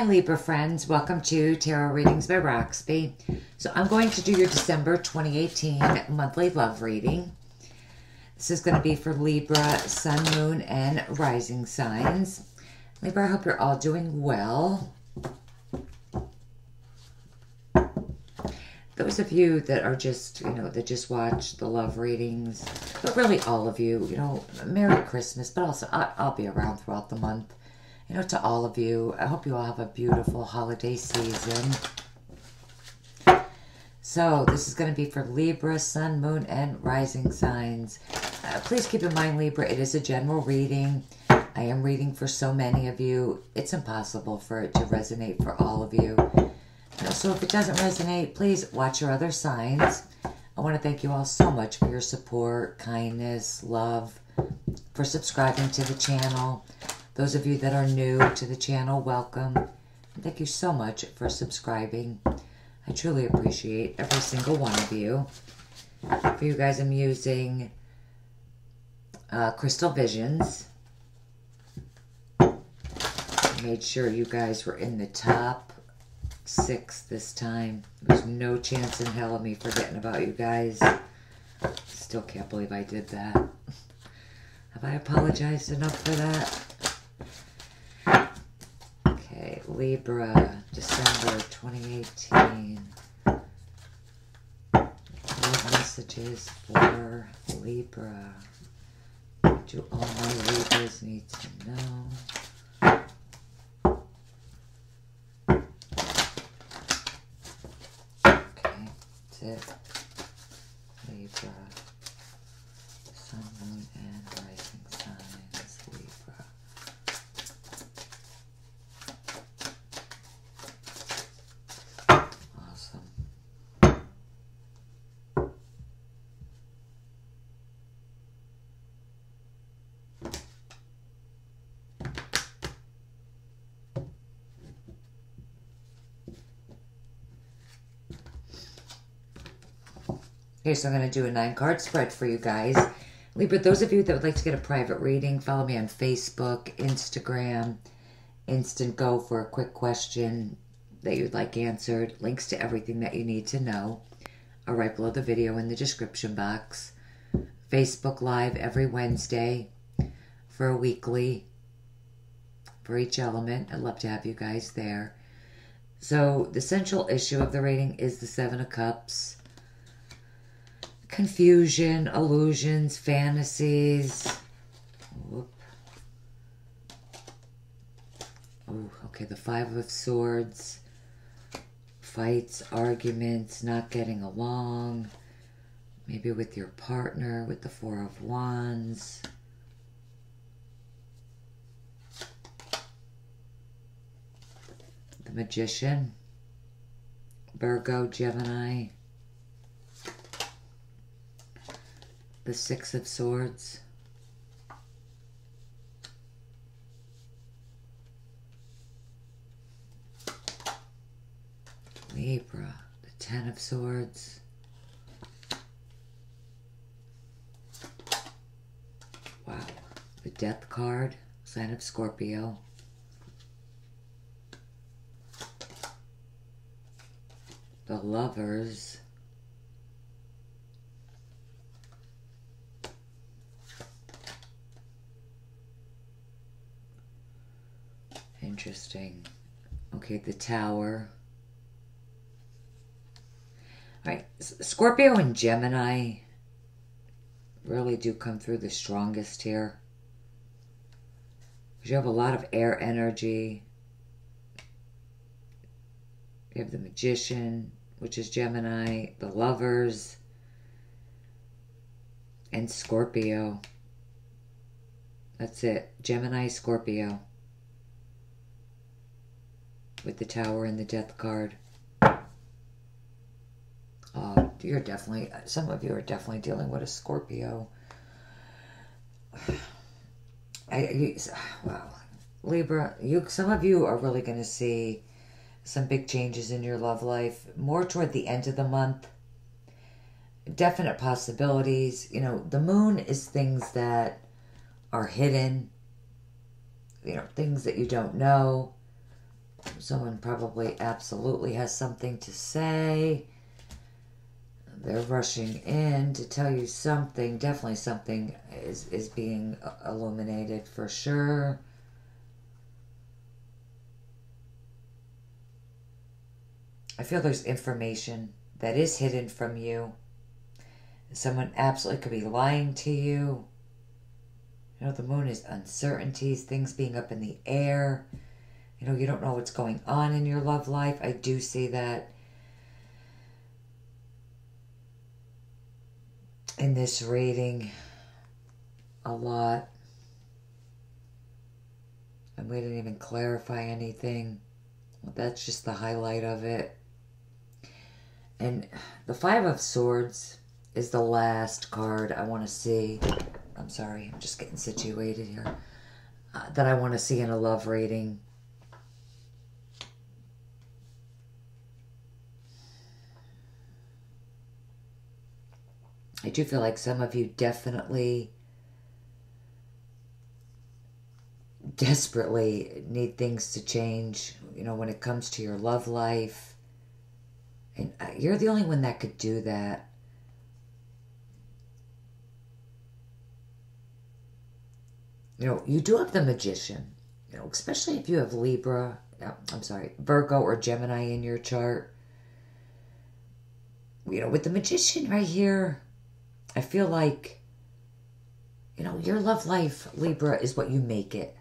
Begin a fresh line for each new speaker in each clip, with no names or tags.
Hi Libra friends, welcome to Tarot Readings by Roxby. So I'm going to do your December 2018 monthly love reading. This is going to be for Libra, Sun, Moon, and Rising signs. Libra, I hope you're all doing well. Those of you that are just, that just watch the love readings, but really all of you, Merry Christmas, but also I'll be around throughout the month. To all of you, I hope you all have a beautiful holiday season. So this is going to be for Libra, Sun, Moon, and Rising signs. Please keep in mind, Libra, it is a general reading. I am reading for so many of you. It's impossible for it to resonate for all of you. So if it doesn't resonate, please watch your other signs. I want to thank you all so much for your support, kindness, love, for subscribing to the channel. Those of you that are new to the channel, welcome. Thank you so much for subscribing. I truly appreciate every single one of you. For you guys, I'm using Crystal Visions. I made sure you guys were in the top 6 this time. There's no chance in hell of me forgetting about you guys. Still can't believe I did that. Have I apologized enough for that? Okay, Libra, December 2018. What messages for Libra? What do all my Libras need to know? Okay, that's it. Libra, Sun, Moon, and Rising signs. Libra. Awesome. Okay, so I'm going to do a 9-card spread for you guys. Libra, those of you that would like to get a private reading, follow me on Facebook, Instagram, Instant Go for a quick question that you'd like answered. Links to everything that you need to know are right below the video in the description box. Facebook Live every Wednesday for a weekly for each element. I'd love to have you guys there. So the central issue of the reading is the 7 of Cups. Confusion, illusions, fantasies. Whoop. Oh, okay, the 5 of Swords. Fights, arguments, not getting along. Maybe with your partner, with the 4 of Wands. The Magician. Virgo, Gemini. The 6 of Swords. Libra, the 10 of Swords. Wow. The Death card, sign of Scorpio. The Lovers. Interesting. Okay, the Tower. All right, Scorpio and Gemini really do come through the strongest here. You have a lot of air energy. You have the Magician, which is Gemini, the Lovers, and Scorpio. That's it. Gemini, Scorpio. With the Tower and the Death card. You're definitely, some of you are definitely dealing with a Scorpio. Wow. Libra, some of you are really going to see some big changes in your love life. More toward the end of the month. Definite possibilities. The moon is things that are hidden. Things that you don't know. Someone probably absolutely has something to say. They're rushing in to tell you something. Definitely something is being illuminated for sure. I feel there's information that is hidden from you. Someone absolutely could be lying to you. You know, the moon is uncertainties, things being up in the air. You know, you don't know what's going on in your love life. I do see that in this reading a lot. And we didn't even clarify anything. Well, that's just the highlight of it. And the Five of Swords is the last card I want to see. I'm sorry, I'm just getting situated here. That I want to see in a love reading. I do feel like some of you definitely, desperately need things to change, you know, when it comes to your love life. And you're the only one that could do that. You know, you do have the Magician, you know, especially if you have Libra, Virgo or Gemini in your chart. You know, with the Magician right here, I feel like, you know, your love life, Libra, is what you make it.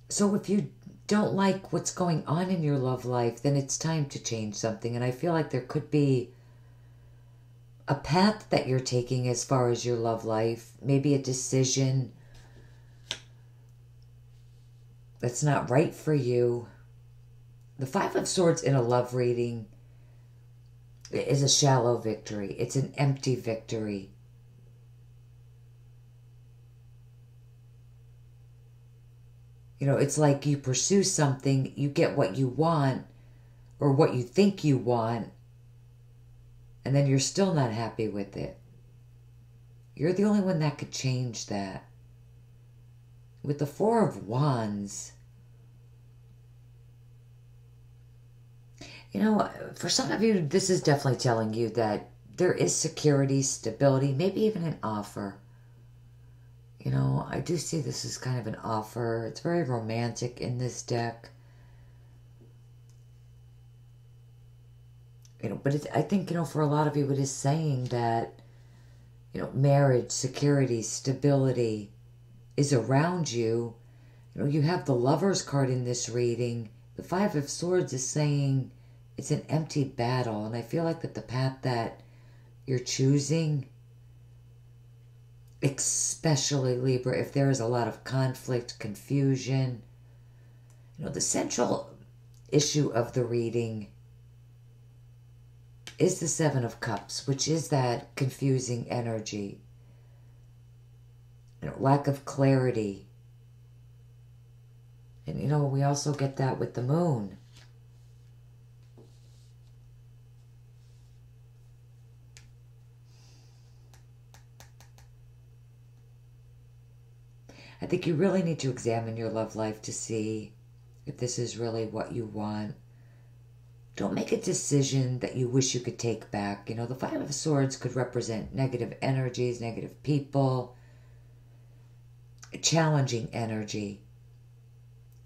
So if you don't like what's going on in your love life, then it's time to change something. And I feel like there could be a path that you're taking as far as your love life, maybe a decision that's not right for you. The Five of Swords in a love reading is a shallow victory. It's an empty victory. You know, it's like you pursue something, you get what you want, or what you think you want, and then you're still not happy with it. You're the only one that could change that. With the Four of Wands, you know, for some of you, this is definitely telling you that there is security, stability, maybe even an offer. You know, I do see this as kind of an offer. It's very romantic in this deck. You know, but I think, you know, for a lot of you, it is saying that, you know, marriage, security, stability is around you. You know, you have the Lover's card in this reading. The Five of Swords is saying it's an empty battle. And I feel like that the path that you're choosing, especially Libra, if there is a lot of conflict, confusion, you know, the central issue of the reading is the Seven of Cups, which is that confusing energy, you know, lack of clarity. And, you know, we also get that with the moon. I think you really need to examine your love life to see if this is really what you want. Don't make a decision that you wish you could take back. You know, the Five of Swords could represent negative energies, negative people, challenging energy,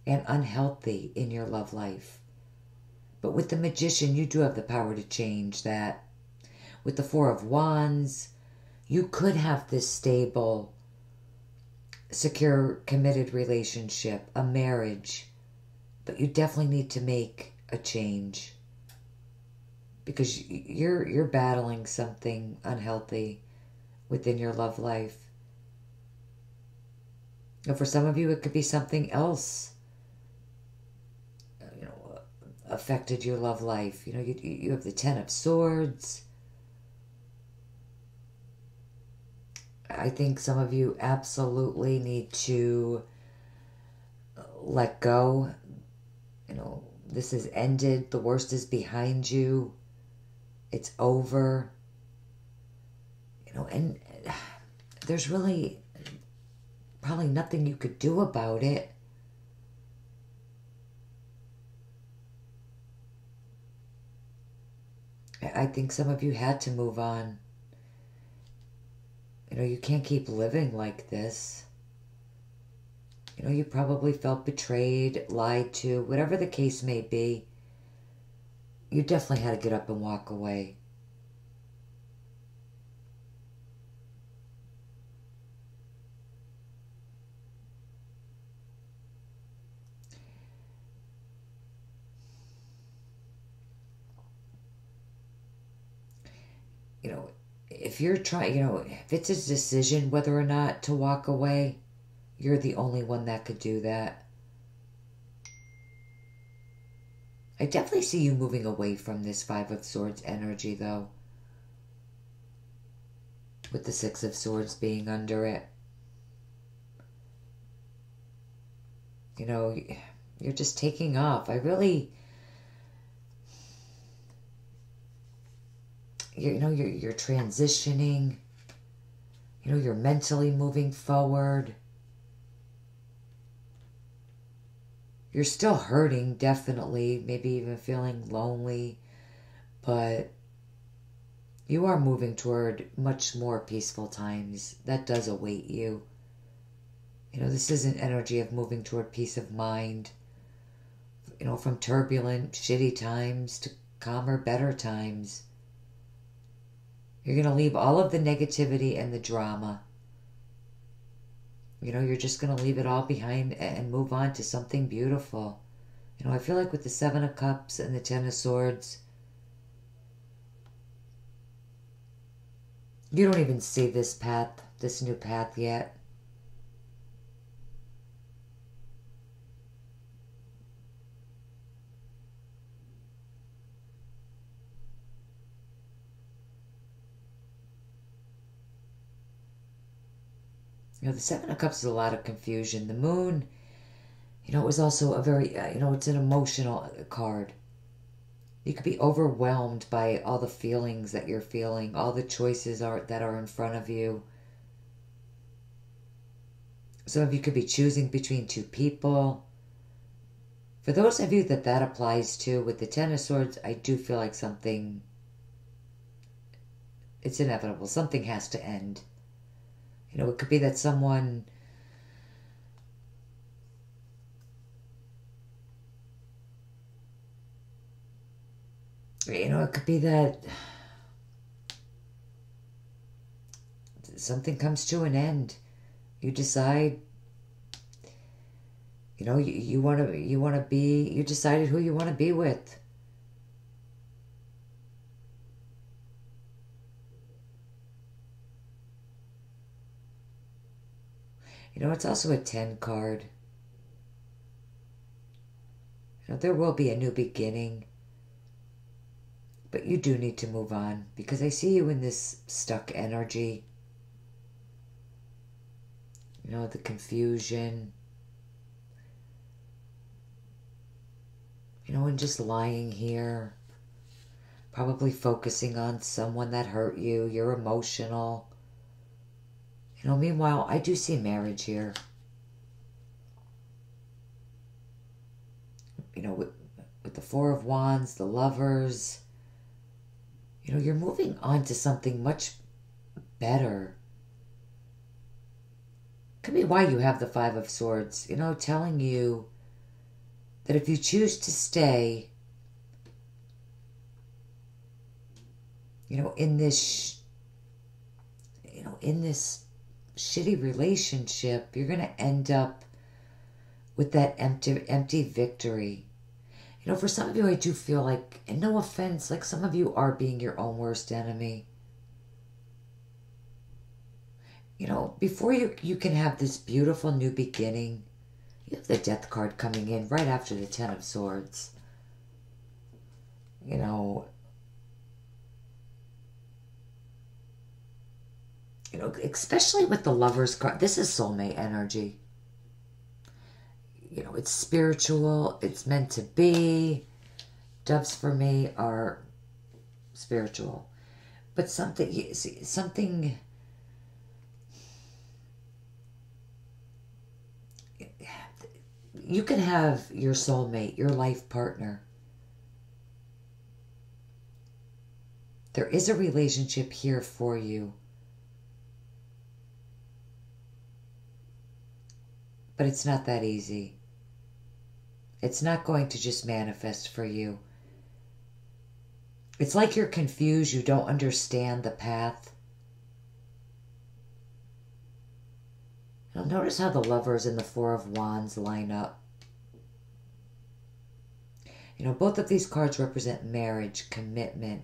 and unhealthy in your love life. But with the Magician, you do have the power to change that. With the Four of Wands, you could have this stable, secure, committed relationship, a marriage, but you definitely need to make a change because you're battling something unhealthy within your love life. And for some of you, it could be something else, you know, affected your love life. You know, you have the Ten of Swords. I think some of you absolutely need to let go. You know, this has ended. The worst is behind you. It's over. You know, and there's really probably nothing you could do about it. I think some of you had to move on. You know, you can't keep living like this. You know, you probably felt betrayed, lied to, whatever the case may be. You definitely had to get up and walk away. You know, if you're trying, you know, if it's a decision whether or not to walk away, you're the only one that could do that. I definitely see you moving away from this Five of Swords energy, though. With the Six of Swords being under it. You know, you're just taking off. You know, you're transitioning. You know, you're mentally moving forward. You're still hurting, definitely. Maybe even feeling lonely. But you are moving toward much more peaceful times. That does await you. You know, this is an energy of moving toward peace of mind. You know, from turbulent, shitty times to calmer, better times. You're going to leave all of the negativity and the drama. You know, you're just going to leave it all behind and move on to something beautiful. You know, I feel like with the Seven of Cups and the Ten of Swords, you don't even see this path, this new path yet. You know, the Seven of Cups is a lot of confusion. The Moon, you know, it was also a very, you know, it's an emotional card. You could be overwhelmed by all the feelings that you're feeling, all the choices that are in front of you. Some of you could be choosing between two people. For those of you that applies to, with the Ten of Swords, I do feel like something, it's inevitable. Something has to end. You know, it could be that someone, you know, it could be that something comes to an end. You decide, you know, you decided who you want to be with. You know, it's also a 10 card. You know, there will be a new beginning. But you do need to move on, because I see you in this stuck energy. You know, the confusion. You know, and just lying here. Probably focusing on someone that hurt you. You're emotional. You know, meanwhile, I do see marriage here. You know, with the Four of Wands, the Lovers. You know, you're moving on to something much better. Could be why you have the Five of Swords. You know, telling you that if you choose to stay, you know, in this shitty relationship, you're going to end up with that empty victory. You know, for some of you, I do feel like, and no offense, like some of you are being your own worst enemy. You know, before you can have this beautiful new beginning, you have the Death card coming in right after the Ten of Swords. You know, especially with the Lovers card, this is soulmate energy. You know, it's spiritual, it's meant to be. Doves for me are spiritual. But something, you can have your soulmate, your life partner. There is a relationship here for you. But it's not that easy. It's not going to just manifest for you. It's like you're confused. You don't understand the path. Now notice how the Lovers and the Four of Wands line up. You know, both of these cards represent marriage, commitment,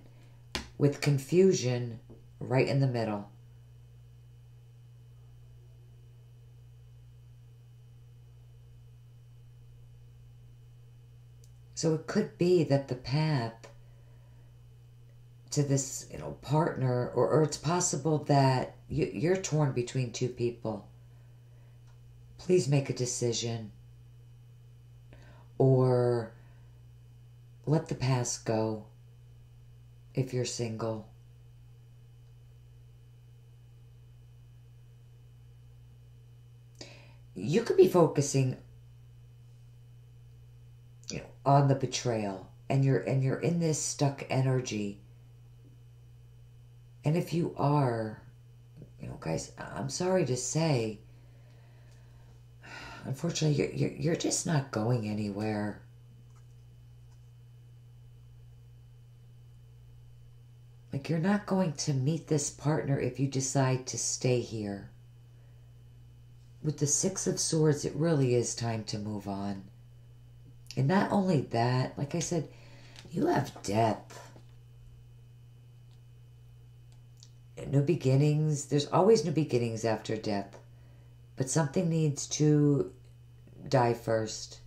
with confusion right in the middle. So it could be that the path to this, you know, partner, or it's possible that you're torn between two people. Please make a decision. Or let the past go if you're single. You could be focusing, you know, on the betrayal, and you're in this stuck energy. And if you are, you know, guys, I'm sorry to say, unfortunately, you're just not going anywhere. Like, you're not going to meet this partner if you decide to stay here. With the Six of Swords, it really is time to move on. And not only that, like I said, you have death. New beginnings. There's always new beginnings after death. But something needs to die first.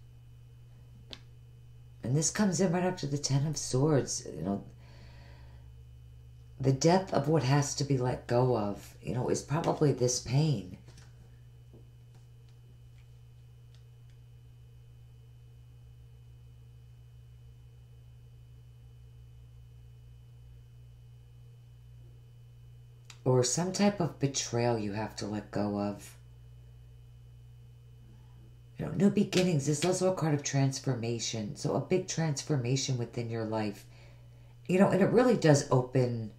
And this comes in right after the Ten of Swords. You know, the death of what has to be let go of, you know, is probably this pain. Or some type of betrayal you have to let go of. You know, new beginnings is also a card of transformation. So a big transformation within your life. You know, and it really does open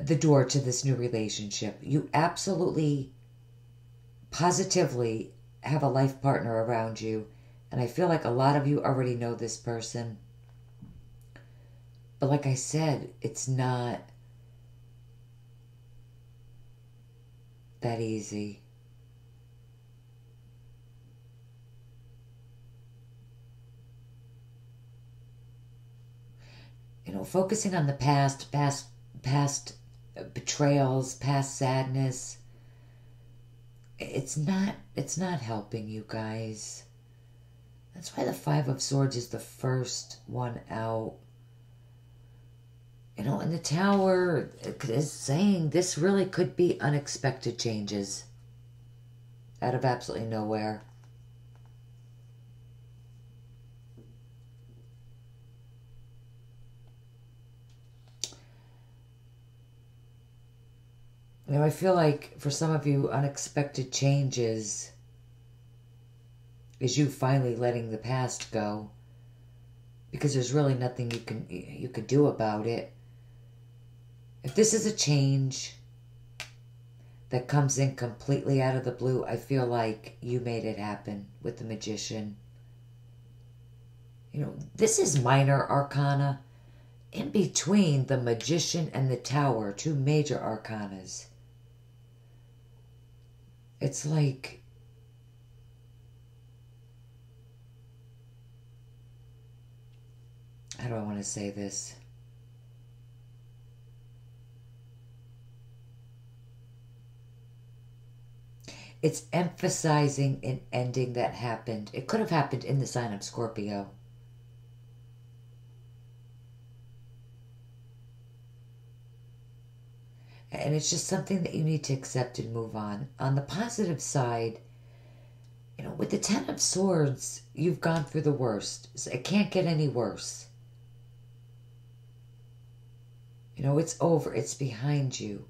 the door to this new relationship. You absolutely, positively have a life partner around you. And I feel like a lot of you already know this person. But like I said, it's not that easy. You know, focusing on the past betrayals, past sadness, it's not helping you guys. That's why the Five of Swords is the first one out. You know, and the Tower is saying this really could be unexpected changes out of absolutely nowhere. You know, I feel like for some of you, unexpected changes is you finally letting the past go, because there's really nothing you can do about it. If this is a change that comes in completely out of the blue, I feel like you made it happen with the Magician. You know, this is minor arcana. In between the Magician and the Tower, two major arcanas. It's like, how do I want to say this? It's emphasizing an ending that happened. It could have happened in the sign of Scorpio. And it's just something that you need to accept and move on. On the positive side, you know, with the Ten of Swords, you've gone through the worst. So it can't get any worse. You know, it's over. It's behind you.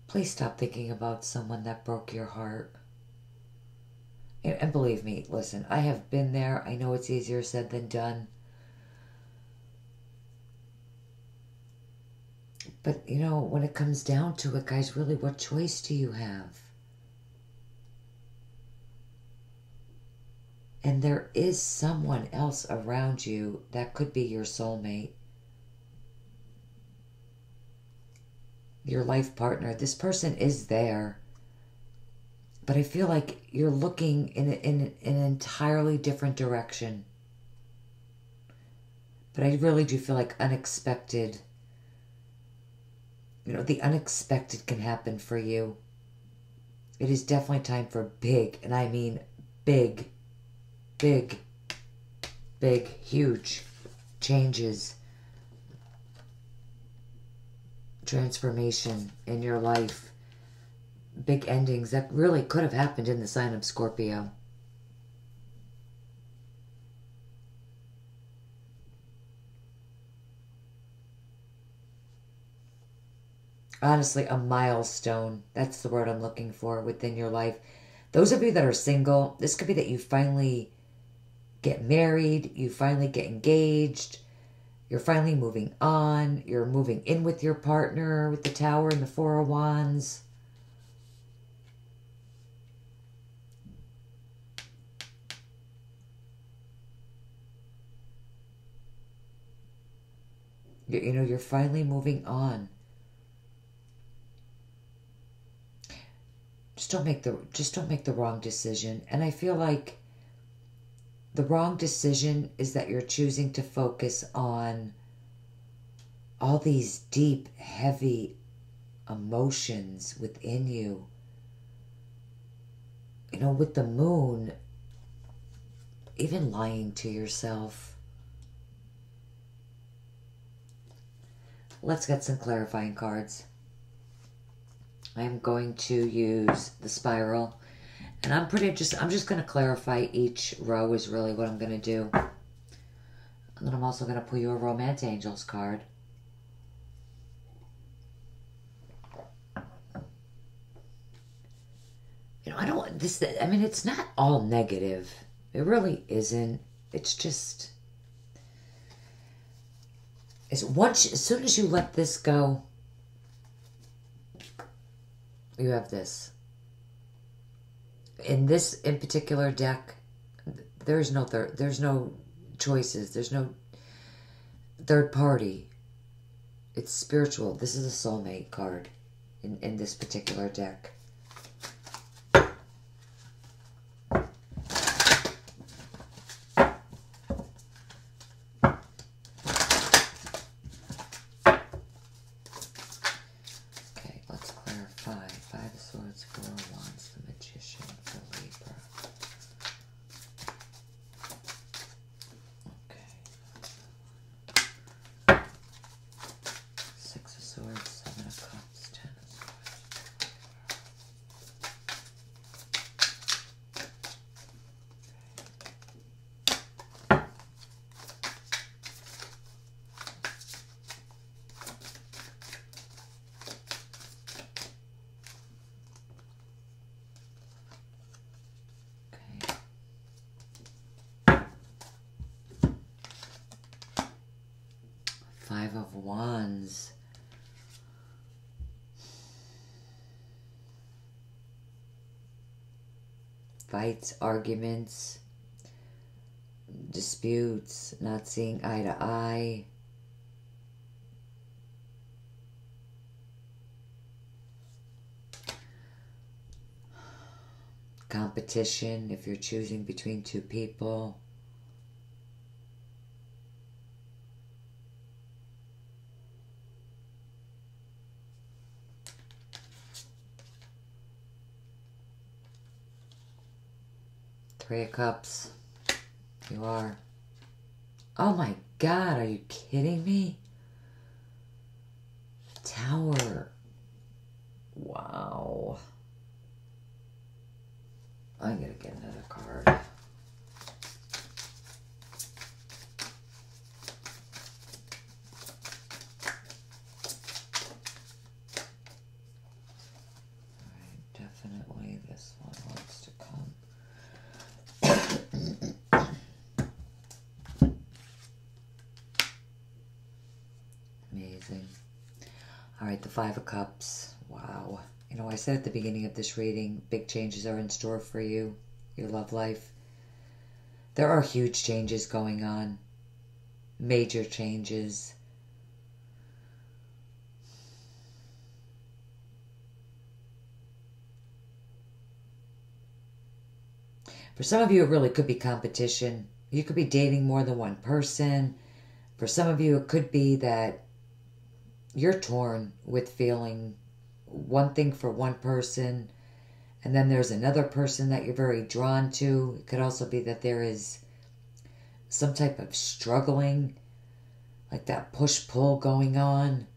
Please stop thinking about someone that broke your heart. And believe me, listen, I have been there. I know it's easier said than done. But, you know, when it comes down to it, guys, really, what choice do you have? And there is someone else around you that could be your soulmate, your life partner. This person is there, but I feel like you're looking in an entirely different direction. But I really do feel like unexpected, you know, the unexpected can happen for you. It is definitely time for big, and I mean big, big, big, huge changes, transformation in your life, big endings that really could have happened in the sign of Scorpio. Honestly, a milestone. That's the word I'm looking for within your life. Those of you that are single, this could be that you finally get married, you finally get engaged, you're finally moving on, you're moving in with your partner with the Tower and the Four of Wands. You know, you're finally moving on. Just don't make the wrong decision. And I feel like the wrong decision is that you're choosing to focus on all these deep, heavy emotions within you. You know, with the moon, even lying to yourself. Let's get some clarifying cards. I'm going to use the spiral, and I'm just going to clarify each row is really what I'm going to do. And then I'm also going to pull you a Romance Angels card. You know, I mean, it's not all negative. It really isn't. It's just, as soon as you let this go, you have this. In particular deck, there's no choices. There's no third party. It's spiritual. This is a soulmate card in this particular deck. Five of Wands. Fights, arguments, disputes, not seeing eye to eye. Competition if you're choosing between two people. Three of Cups. You are. Oh my God, are you kidding me? Tower. Wow. I'm gonna get another card. Alright, definitely this one wants to come. Amazing. All right, the Five of Cups. Wow. You know, I said at the beginning of this reading, big changes are in store for you, your love life. There are huge changes going on. Major changes. For some of you, it really could be competition. You could be dating more than one person. For some of you, it could be that you're torn with feeling one thing for one person, and then there's another person that you're very drawn to. It could also be that there is some type of struggling, like that push-pull going on.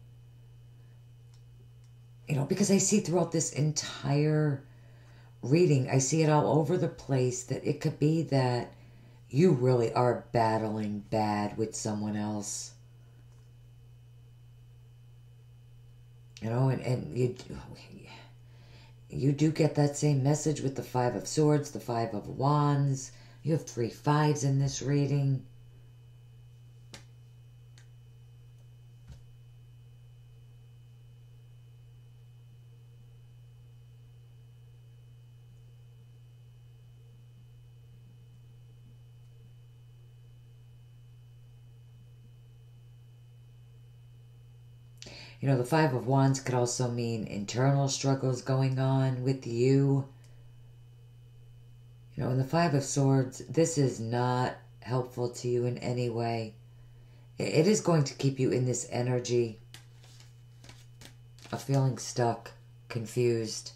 You know, because I see throughout this entire reading, I see it all over the place that it could be that you really are battling bad with someone else. You know, and you do get that same message with the Five of Swords, the Five of Wands. You have 3 5s in this reading. You know, the Five of Wands could also mean internal struggles going on with you. You know, in the Five of Swords, this is not helpful to you in any way. It is going to keep you in this energy of feeling stuck, confused.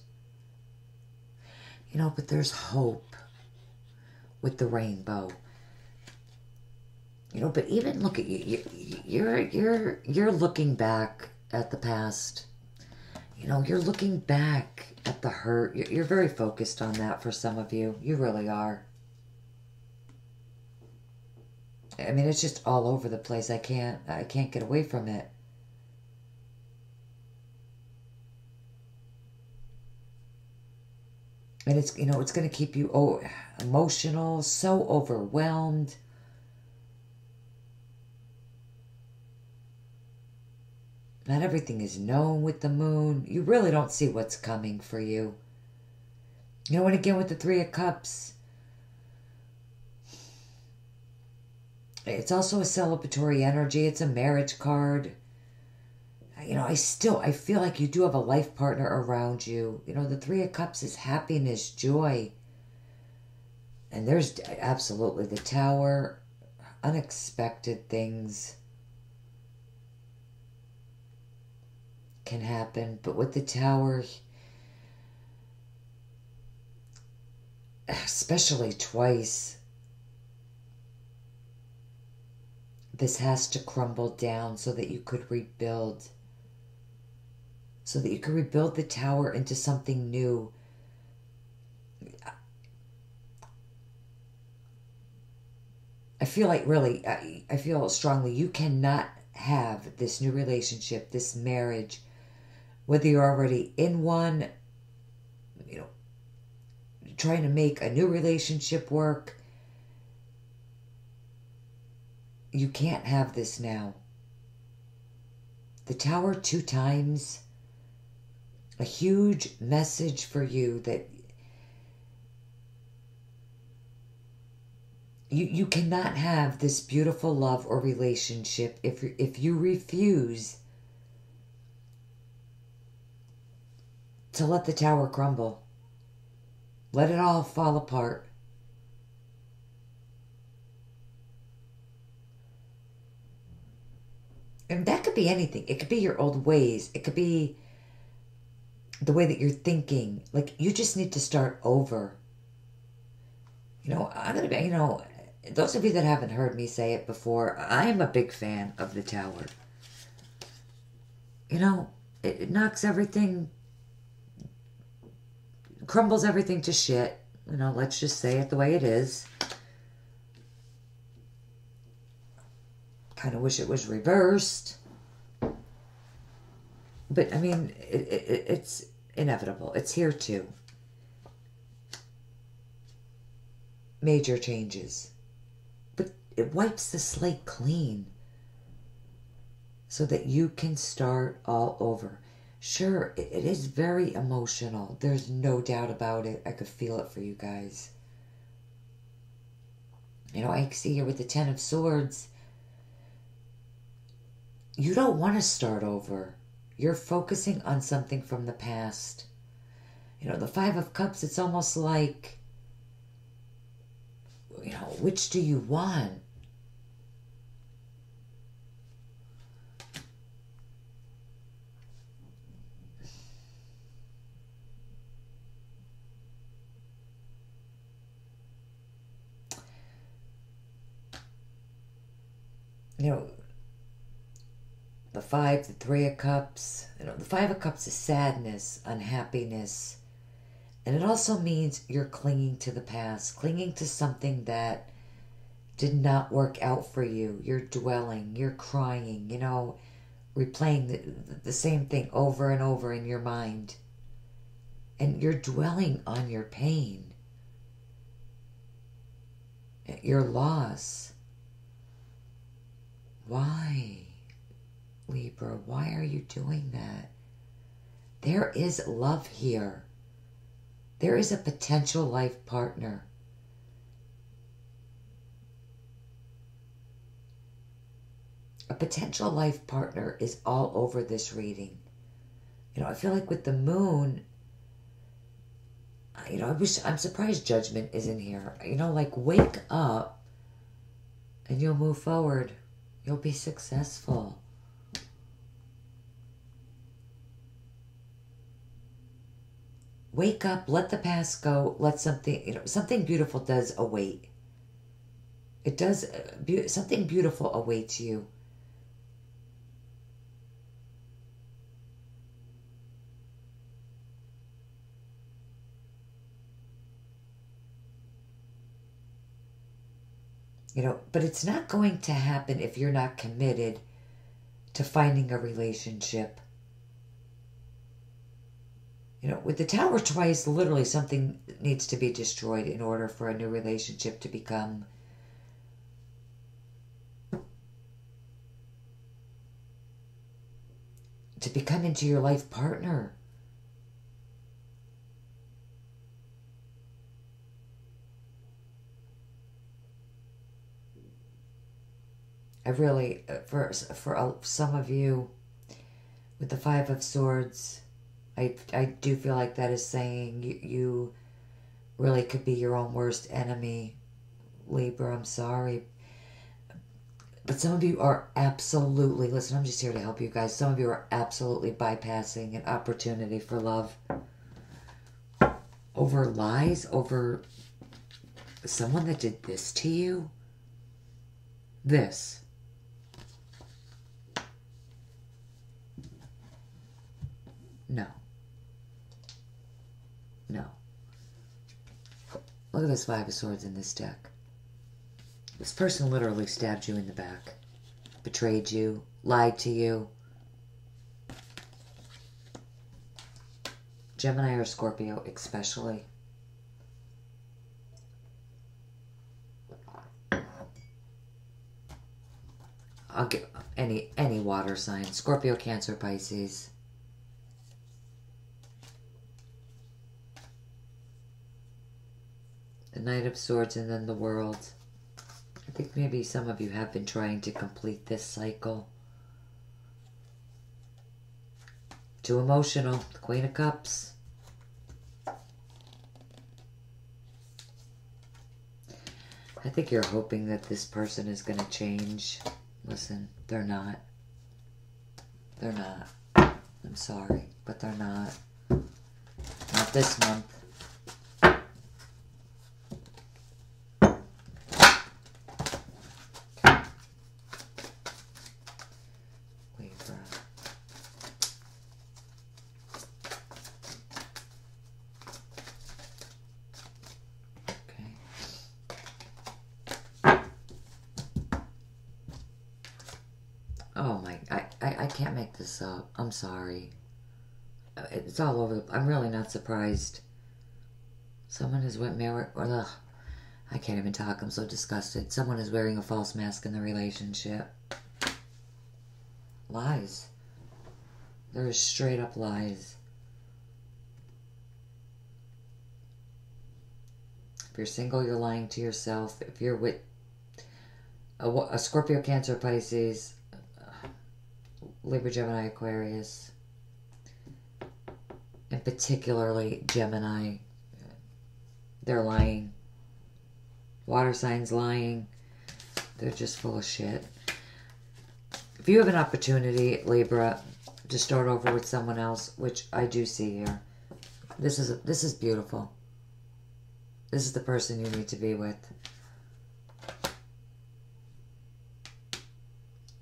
You know, but there's hope with the rainbow. You know, but even look at you, you're looking back at the past. You know, you're looking back at the hurt. You're very focused on that for some of you. You really are. I mean, it's just all over the place. I can't get away from it. And it's, you know, it's going to keep you emotional, so overwhelmed. Not everything is known with the moon. You really don't see what's coming for you. You know, and again with the Three of Cups, it's also a celebratory energy. It's a marriage card. You know, I feel like you do have a life partner around you. You know, the Three of Cups is happiness, joy. And there's absolutely the Tower, unexpected things can happen. But with the Tower, especially twice, this has to crumble down so that you could rebuild. So that you could rebuild the Tower into something new. I feel like really, I feel strongly you cannot have this new relationship, this marriage, whether you're already in one, you know, trying to make a new relationship work. You can't have this now. The Tower 2 times, a huge message for you that you cannot have this beautiful love or relationship if you refuse to let the Tower crumble. Let it all fall apart. And that could be anything. It could be your old ways. It could be the way that you're thinking. Like, you just need to start over. You know, I'm going to be, you know, those of you that haven't heard me say it before, I am a big fan of the Tower. You know, it knocks everything, crumbles everything to shit. You know, let's just say it the way it is. Kind of wish it was reversed. But, I mean, it's inevitable. It's here too. Major changes. But it wipes the slate clean. so that you can start all over. Sure, it is very emotional. There's no doubt about it. I could feel it for you guys. You know, I see here with the Ten of Swords, you don't want to start over. You're focusing on something from the past. You know, the Five of Cups, it's almost like, you know, which do you want? You know, the Three of Cups. You know, the Five of Cups is sadness, unhappiness. And it also means you're clinging to the past, clinging to something that did not work out for you. You're dwelling, you're crying, you know, replaying the same thing over and over in your mind. And you're dwelling on your pain, your loss. Why, Libra? Why are you doing that? There is love here. There is a potential life partner. A potential life partner is all over this reading. You know, I feel like with the moon, you know, I'm surprised Judgment isn't here. You know, like, wake up and you'll move forward. You'll be successful. Wake up, let the past go, let something, you know, something beautiful does await. It does, something beautiful awaits you. You know, but it's not going to happen if you're not committed to finding a relationship. You know, with the Tower twice, literally something needs to be destroyed in order for a new relationship to become into your life partner. I really, for some of you, with the Five of Swords, I do feel like that is saying you really could be your own worst enemy, Libra. I'm sorry. But some of you are absolutely, listen, I'm just here to help you guys. Some of you are absolutely bypassing an opportunity for love over lies, over someone that did this to you. This. No. No. Look at this Five of Swords in this deck. This person literally stabbed you in the back, betrayed you, lied to you. Gemini or Scorpio especially. I'll get any water sign. Scorpio, Cancer, Pisces. The Knight of Swords and then the World. I think maybe some of you have been trying to complete this cycle. Too emotional. The Queen of Cups. I think you're hoping that this person is going to change. Listen, they're not. They're not. I'm sorry, but they're not. Not this month. Oh my, I can't make this up. I'm sorry. It's all over. I'm really not surprised. Someone is married. Ugh, I can't even talk. I'm so disgusted. Someone is wearing a false mask in the relationship. lies. There is straight up lies. If you're single, you're lying to yourself. If you're with a Scorpio, Cancer, Pisces, Libra, Gemini, Aquarius, and particularly Gemini, they're lying. Water signs lying. They're just full of shit. If you have an opportunity, Libra, to start over with someone else, which I do see here, this is beautiful. This is the person you need to be with.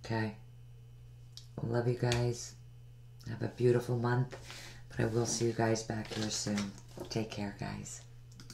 Okay. I love you guys. Have a beautiful month. But I will see you guys back here soon. Take care, guys.